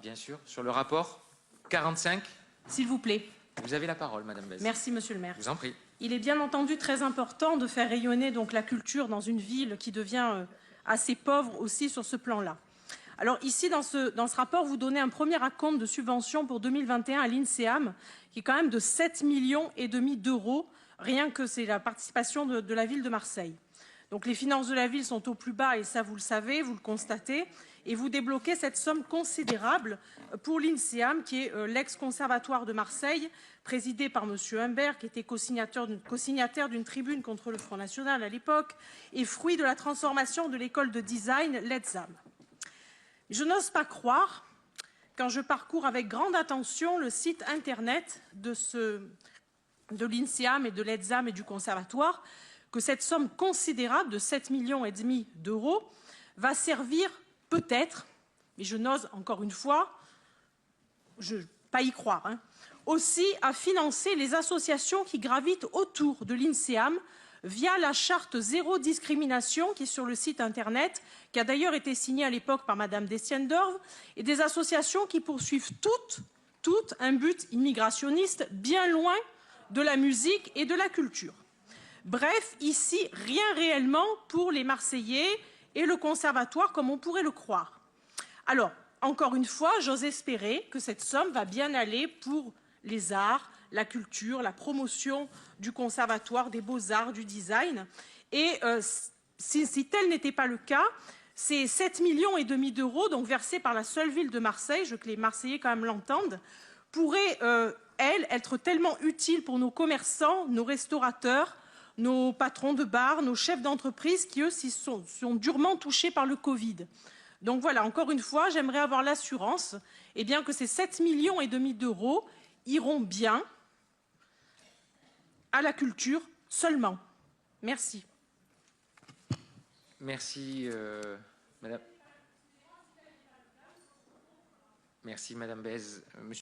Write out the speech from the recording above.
Bien sûr. Sur le rapport 45. S'il vous plaît. Vous avez la parole, Madame Bèze. Merci, Monsieur le maire. Je vous en prie. Il est bien entendu très important de faire rayonner donc la culture dans une ville qui devient assez pauvre aussi sur ce plan-là. Alors ici, dans ce rapport, vous donnez un premier acompte de subvention pour 2021 à l'INSEAM, qui est quand même de 7,5 millions d'euros, rien que c'est la participation de la ville de Marseille. Donc les finances de la ville sont au plus bas, et ça vous le savez, vous le constatez, et vous débloquez cette somme considérable pour l'INSEAM, qui est l'ex-conservatoire de Marseille, présidé par M. Humbert, qui était co-signataire d'une tribune contre le Front National à l'époque, et fruit de la transformation de l'école de design l'ETSAM. Je n'ose pas croire, quand je parcours avec grande attention le site internet de l'INSEAM et de l'ETSAM et du conservatoire, que cette somme considérable de 7,5 millions d'euros va servir peut-être, mais je n'ose encore une fois pas y croire, aussi à financer les associations qui gravitent autour de l'INSEAM via la charte zéro discrimination qui est sur le site internet, qui a d'ailleurs été signée à l'époque par Madame Destiendorf, et des associations qui poursuivent toutes un but immigrationniste bien loin de la musique et de la culture. Bref, ici, rien réellement pour les Marseillais et le conservatoire, comme on pourrait le croire. Alors, encore une fois, j'ose espérer que cette somme va bien aller pour les arts, la culture, la promotion du conservatoire, des beaux-arts, du design. Et si tel n'était pas le cas, ces 7,5 millions d'euros, donc versés par la seule ville de Marseille, je veux que les Marseillais quand même l'entendent, pourraient, elles, être tellement utiles pour nos commerçants, nos restaurateurs, nos patrons de bar, nos chefs d'entreprise qui, eux, sont durement touchés par le Covid. Donc voilà, encore une fois, j'aimerais avoir l'assurance que ces 7,5 millions d'euros iront bien à la culture seulement. Merci. Merci, Madame. Merci, Madame Bèze. Monsieur